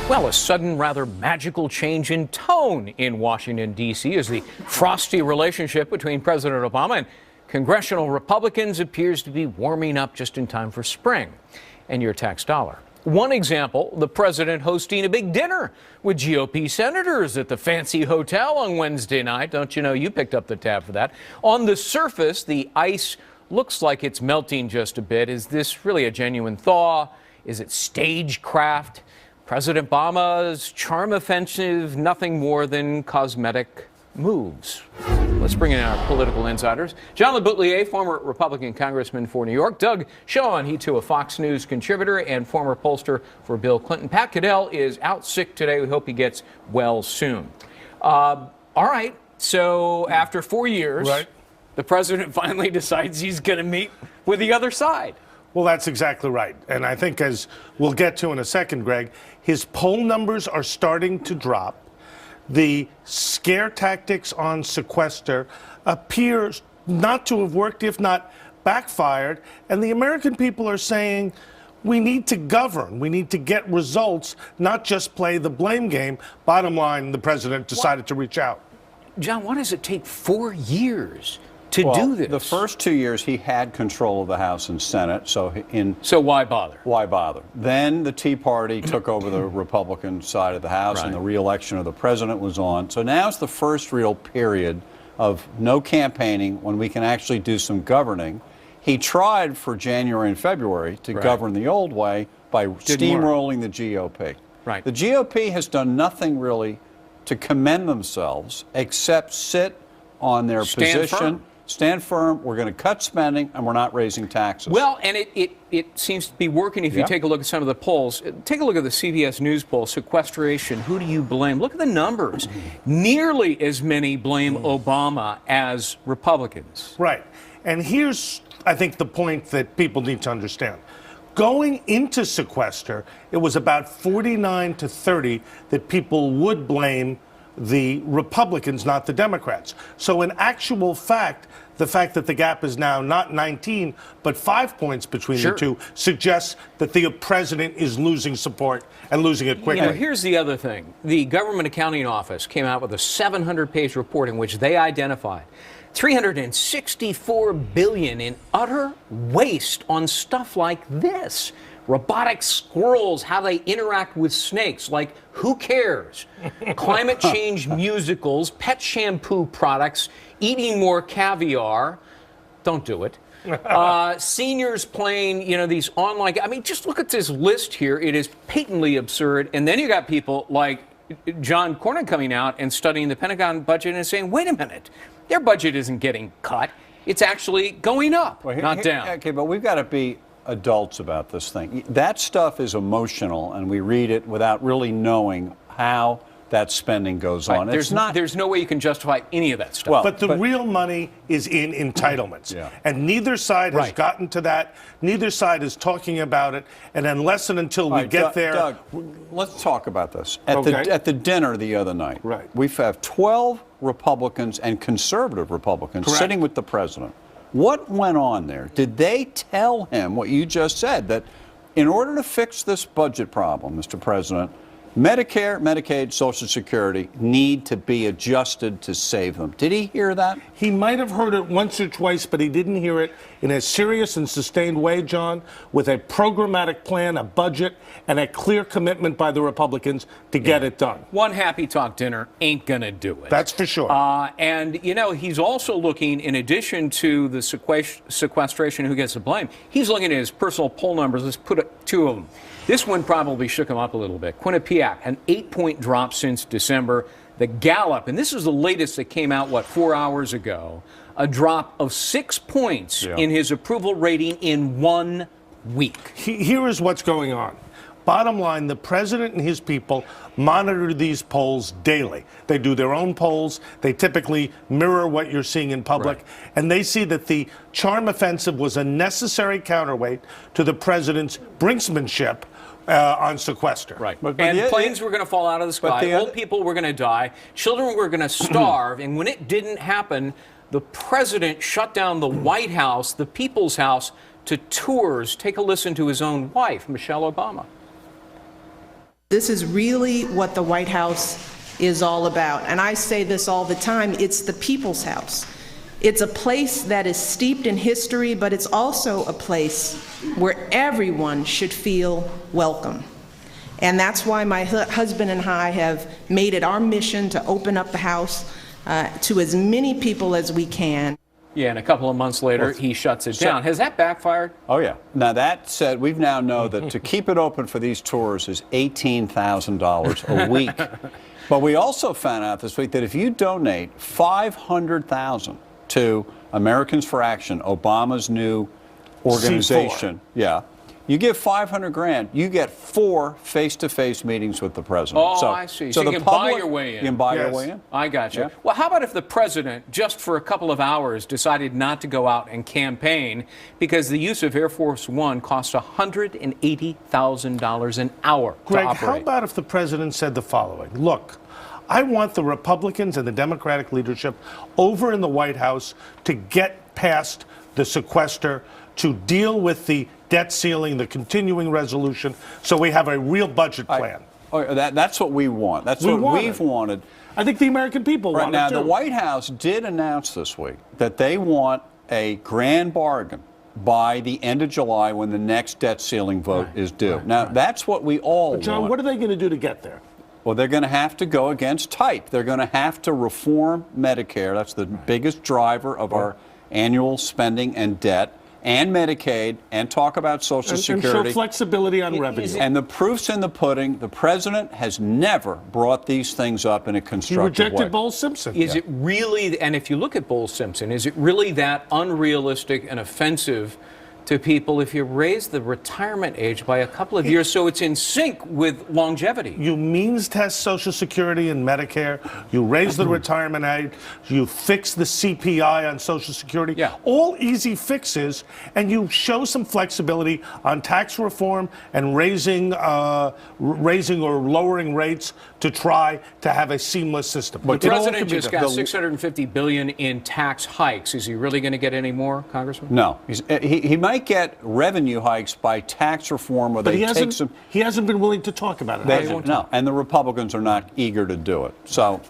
Well, a sudden, rather magical change in tone in Washington, D.C. as the frosty relationship between President Obama and congressional Republicans appears to be warming up just in time for spring and your tax dollar. One example, the president hosting a big dinner with GOP senators at the fancy hotel on Wednesday night. Don't you know you picked up the tab for that? On the surface, the ice looks like it's melting just a bit. Is this really a genuine thaw? Is it stagecraft? President Obama's charm offensive, nothing more than cosmetic moves. Let's bring in our political insiders. John LeBoutillier, former Republican congressman for New York. Doug Schoen, he too a Fox News contributor and former pollster for Bill Clinton. Pat Caddell is out sick today. We hope he gets well soon. All right, so after 4 years, the president finally decides he's going to meet with the other side. Well, that's exactly right. And I think, as we'll get to in a second, Greg, his poll numbers are starting to drop. The scare tactics on Sequester appear not to have worked, if not backfired. And the American people are saying, we need to govern. We need to get results, not just play the blame game. Bottom line, the president decided to reach out. John, why does it take 4 years to do this? The first 2 years he had control of the House and Senate, so why bother? Why bother? Then the Tea Party took over the Republican side of the House, and the re-election of the president was on. So now it's the first real period of no campaigning when we can actually do some governing. He tried for January and February to govern the old way by steamrolling the GOP. Right. The GOP has done nothing really to commend themselves except sit on their position. Stand firm, we're going to cut spending, and we're not raising taxes. Well, and it seems to be working if you take a look at some of the polls. Take a look at the CBS News poll, sequestration, who do you blame? Look at the numbers. Nearly as many blame Obama as Republicans. Right. And here's, I think, the point that people need to understand. Going into Sequester, it was about 49 to 30 that people would blame the Republicans, not the Democrats. So in actual fact, the fact that the gap is now not 19, but 5 points between the two suggests that the president is losing support and losing it quickly. You know, here's the other thing. The Government Accounting Office came out with a 700-page report in which they identified $364 billion in utter waste on stuff like this. Robotic squirrels, how they interact with snakes, like who cares? Climate change musicals, pet shampoo products, eating more caviar. Don't do it. Seniors playing, you know, these online. I mean, just look at this list here. It is patently absurd. And then you got people like John Cornyn coming out and studying the Pentagon budget and saying, wait a minute, their budget isn't getting cut. It's actually going up, not down. Okay, but we've got to be adults about this thing. That stuff is emotional, and we read it without really knowing how that spending goes on. There's no way you can justify any of that stuff. Well, but the real money is in entitlements. And neither side has gotten to that. Neither side is talking about it. And unless and until we get there. Doug, let's talk about this. At the dinner the other night, we have 12 Republicans and conservative Republicans sitting with the president. What went on there? Did they tell him what you just said, that in order to fix this budget problem, Mr. President, Medicare, Medicaid, Social Security need to be adjusted to save them? Did he hear that? He might have heard it once or twice, but he didn't hear it in a serious and sustained way, John, with a programmatic plan, a budget, and a clear commitment by the Republicans to get it done. One happy talk dinner ain't going to do it. That's for sure. And, you know, he's also looking, in addition to the sequestration, who gets the blame, he's looking at his personal poll numbers. Let's put two of them. This one probably shook him up a little bit. Quinnipiac, an 8-point drop since December. The Gallup, and this is the latest that came out, 4 hours ago, a drop of 6 points in his approval rating in 1 week. Here is what's going on. Bottom line, the president and his people monitor these polls daily. They do their own polls. They typically mirror what you're seeing in public. And they see that the charm offensive was a necessary counterweight to the president's brinksmanship on Sequester. And planes were going to fall out of the sky. Old people were going to die. Children were going to starve. And when it didn't happen, the president shut down the White House, the People's House, to tours. Take a listen to his own wife, Michelle Obama. This is really what the White House is all about. And I say this all the time, it's the People's House. It's a place that is steeped in history, but it's also a place where everyone should feel welcome. And that's why my husband and I have made it our mission to open up the house to as many people as we can. Yeah, and a couple of months later, he shuts it down. Has that backfired? Oh, yeah. Now, that said, we now know that to keep it open for these tours is $18,000 a week. But we also found out this week that if you donate $500,000 to Americans for Action, Obama's new organization, C4. You give $500,000, you get 4 face-to-face meetings with the president. Oh, I see. So you can buy your way in. You can buy your way in. I got you. Yeah. Well, how about if the president, just for a couple of hours, decided not to go out and campaign because the use of Air Force One costs $180,000 an hour Greg, to operate? how about if the president said the following? Look, I want the Republicans and the Democratic leadership over in the White House to get past the sequester, to deal with the debt ceiling, the continuing resolution, so we have a real budget plan. That's what we want. That's what we've wanted. I think the American people want it, Now, too. the White House did announce this week that they want a grand bargain by the end of July when the next debt ceiling vote is due. That's what we all want. John, what are they going to do to get there? Well, they're going to have to go against type. They're going to have to reform Medicare. That's the biggest driver of our annual spending and debt, and Medicaid, and talk about Social Security. And show flexibility on revenue. And the proof's in the pudding. The president has never brought these things up in a constructive way. He rejected Bowles-Simpson. Is it really, and if you look at Bowles-Simpson, is it really that unrealistic and offensive to people if you raise the retirement age by a couple of years so it's in sync with longevity? You means test Social Security and Medicare. You raise the retirement age. You fix the CPI on Social Security. Yeah. All easy fixes, and you show some flexibility on tax reform and raising or lowering rates to try to have a seamless system. But the president just got $650 billion in tax hikes. Is he really going to get any more, Congressman? No. He might get revenue hikes by tax reform, or but they he take some. He hasn't been willing to talk about it. No, and the Republicans are not eager to do it. So,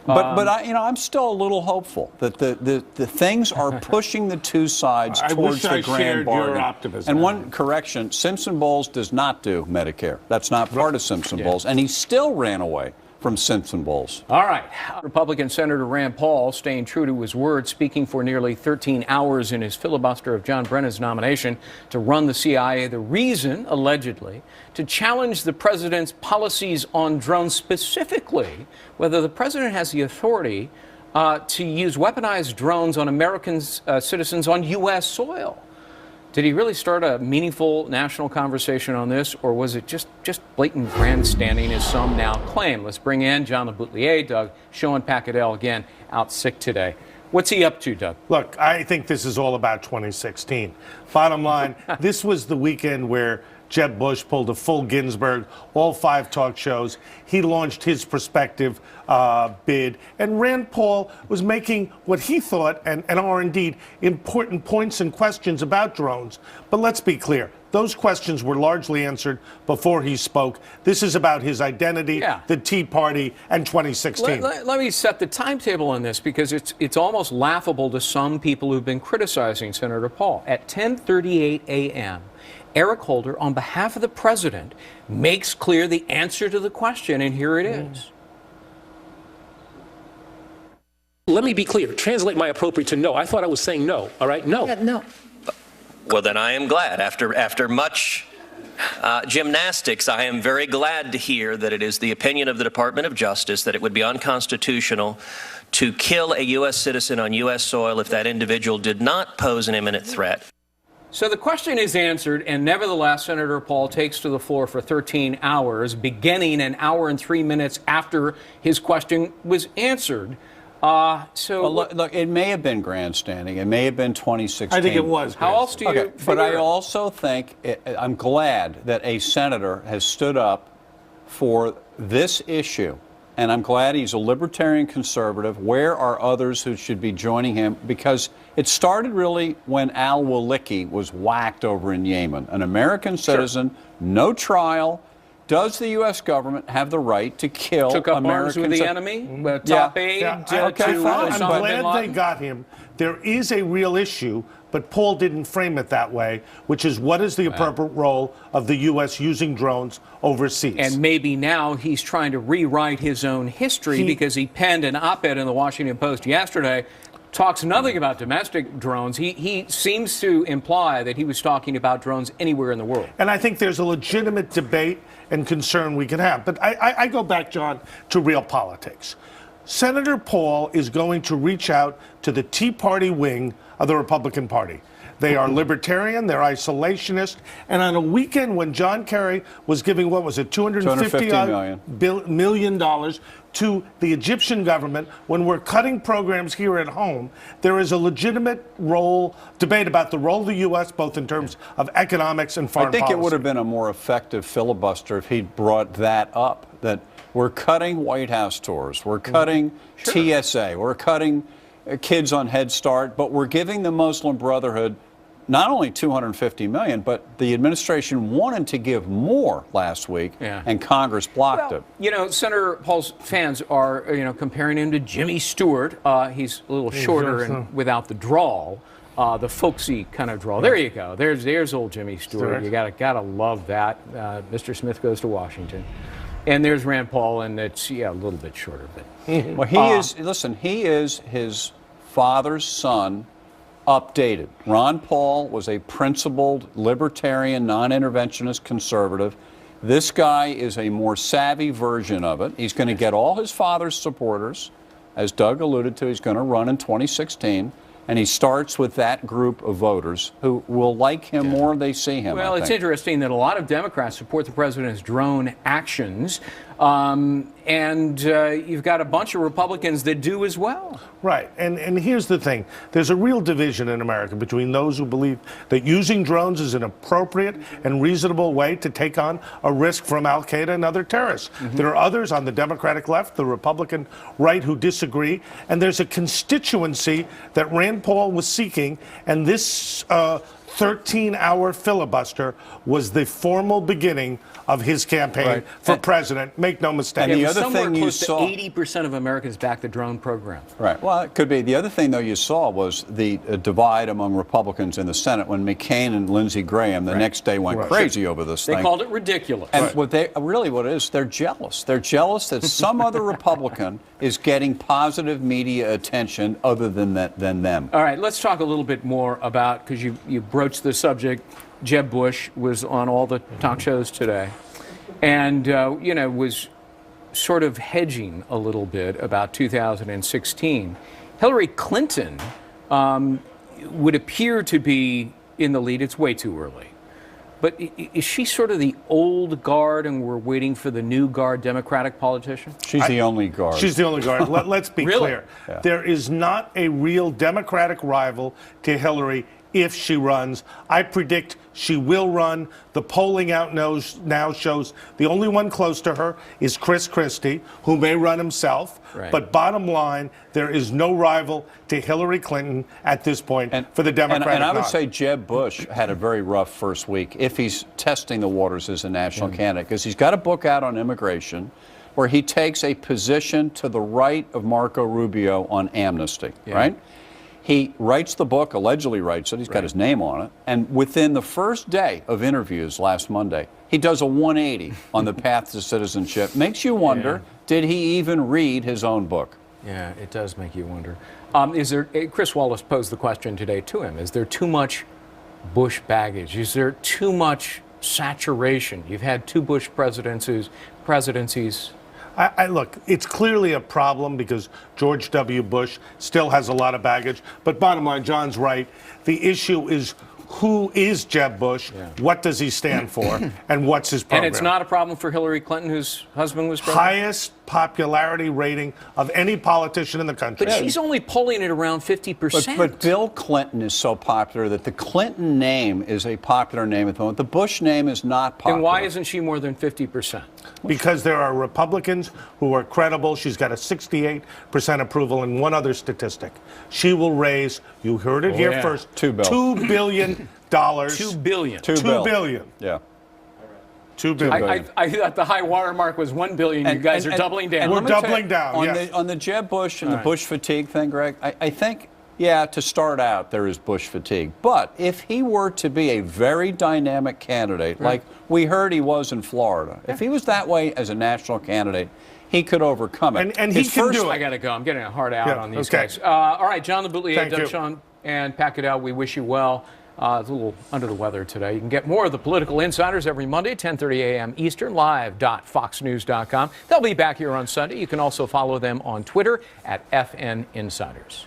but I'm still a little hopeful that the things are pushing the two sides towards the grand bargain. Your optimism. And one correction: Simpson-Bowles does not do Medicare. That's not part of Simpson-Bowles, and he still ran away from Simpson-Bowles. All right. Republican Senator Rand Paul staying true to his word, speaking for nearly 13 hours in his filibuster of John Brennan's nomination to run the CIA. The reason, allegedly, to challenge the president's policies on drones, specifically whether the president has the authority to use weaponized drones on American citizens on U.S. soil. Did he really start a meaningful national conversation on this, or was it just blatant grandstanding, as some now claim? Let's bring in John LeBoutillier, Doug. Schoen Pacadell, again, out sick today. What's he up to, Doug? Look, I think this is all about 2016. Bottom line, this was the weekend where Jeb Bush pulled a full Ginsburg, all 5 talk shows. He launched his prospective bid, and Rand Paul was making what he thought and are indeed important points and questions about drones. But let's be clear, those questions were largely answered before he spoke. This is about his identity, the Tea Party, and 2016. Let me set the timetable on this, because it's almost laughable to some people who've been criticizing Senator Paul. At 10:38 a.m., Eric Holder, on behalf of the president, makes clear the answer to the question, and here it is. Let me be clear. Translate my appropriate to no. I thought I was saying no. All right? No. No. Well, then I am glad. After much gymnastics, I am very glad to hear that it is the opinion of the Department of Justice that it would be unconstitutional to kill a U.S. citizen on U.S. soil if that individual did not pose an imminent threat. So the question is answered, and nevertheless, Senator Paul takes to the floor for 13 hours, beginning an hour and 3 minutes after his question was answered. Well, look, it may have been grandstanding. It may have been 2016. I think it was. How else do you But I also think, I'm glad that a senator has stood up for this issue and I'm glad he's a libertarian conservative. Where are others who should be joining him? Because it started really when al-Awlaki was whacked over in Yemen. An American citizen, no trial. Does the U.S. government have the right to kill Took up Americans? arms with the enemy, top aide Okay, to fine. Osama I'm bin glad they Laden? got him. There is a real issue, but Paul didn't frame it that way, which is what is the appropriate role of the U.S. using drones overseas? And maybe now he's trying to rewrite his own history because he penned an op-ed in the Washington Post yesterday. Talks nothing about domestic drones. He seems to imply that he was talking about drones anywhere in the world. And I think there's a legitimate debate and concern we can have. But I go back, John, to real politics. Senator Paul is going to reach out to the Tea Party wing of the Republican Party. They are libertarian, they're isolationist, and on a weekend when John Kerry was giving, what was it, $250 million to the Egyptian government, when we're cutting programs here at home, there is a legitimate debate about the role of the U.S., both in terms of economics and foreign policy. I think it would have been a more effective filibuster if he'd brought that up, that we're cutting White House tours, we're cutting TSA, we're cutting kids on Head Start, but we're giving the Muslim Brotherhood not only $250 million, but the administration wanted to give more last week, and Congress blocked it. You know, Senator Paul's fans are, comparing him to Jimmy Stewart. He's a little shorter and without the drawl, the folksy kind of drawl. There you go. There's old Jimmy Stewart. You gotta love that. Mr. Smith Goes to Washington. And there's Rand Paul, and it's a little bit shorter, but well, he is his father's son. Updated. Ron Paul was a principled, libertarian, non-interventionist conservative. This guy is a more savvy version of it. He's going to get all his father's supporters. As Doug alluded to, he's going to run in 2016. And he starts with that group of voters who will like him more they see him. Well, it's interesting that a lot of Democrats support the president's drone actions, and you've got a bunch of Republicans that do as well. Right. And here's the thing. There's a real division in America between those who believe that using drones is an appropriate and reasonable way to take on a risk from al-Qaeda and other terrorists. There are others on the Democratic left, the Republican right, who disagree. And there's a constituency that Rand Paul was seeking, and this 13-hour filibuster was the formal beginning of his campaign for president. Make no mistake. And the other thing you saw, 80% of Americans back the drone program. Right. Well, it could be. The other thing, though, you saw was the divide among Republicans in the Senate when McCain and Lindsey Graham the next day went crazy over this thing. They called it ridiculous. And what it is, they're jealous. They're jealous that some other Republican is getting positive media attention other than them. All right, let's talk a little bit more about, because you broached the subject, Jeb Bush was on all the talk shows today and, was sort of hedging a little bit about 2016. Hillary Clinton would appear to be in the lead. It's way too early. But is she sort of the old guard and we're waiting for the new guard Democratic politician? She's the only guard. She's the only guard. Let's be clear. Yeah. There is not a real Democratic rival to Hillary if she runs. I predict she will run. The polling out now shows the only one close to her is Chris Christie, who may run himself. Right. But bottom line, there is no rival to Hillary Clinton at this point for the Democratic And I would say Jeb Bush had a very rough first week if he's testing the waters as a national candidate, because he's got a book out on immigration where he takes a position to the right of Marco Rubio on amnesty, right? He writes the book, allegedly writes it, he's got his name on it, and within the first day of interviews last Monday, he does a 180 on the path to citizenship. Makes you wonder, did he even read his own book? Yeah, it does make you wonder. Chris Wallace posed the question today to him, is there too much Bush baggage? Is there too much saturation? You've had two Bush presidencies. Look, it's clearly a problem because George W. Bush still has a lot of baggage. But bottom line, John's right. The issue is who is Jeb Bush, what does he stand for, and what's his program. And it's not a problem for Hillary Clinton, whose husband was president? Highest popularity rating of any politician in the country. But she's only polling at around 50%. But Bill Clinton is so popular that the Clinton name is a popular name at the moment. The Bush name is not popular. Then why isn't she more than 50%? Because there are Republicans who are credible. She's got a 68% approval, and one other statistic. She will raise, you heard it here first, $2 billion. $2 billion. $2 billion. Yeah. $2 billion. I thought the high water mark was $1 billion. You guys are doubling down. We're doubling down, on the Jeb Bush and the Bush fatigue thing, Greg, I think, yeah, to start out, there is Bush fatigue. But if he were to be a very dynamic candidate, like we heard he was in Florida, if he was that way as a national candidate, he could overcome it. And he can do it. I got to go. I'm getting a hard out on these guys. All right, John LeBoutillier, Doug Schoen, and Pat Goodell, we wish you well. A little under the weather today. You can get more of the Political Insiders every Monday, 10:30 a.m. Eastern, live.foxnews.com. They'll be back here on Sunday. You can also follow them on Twitter at FN Insiders.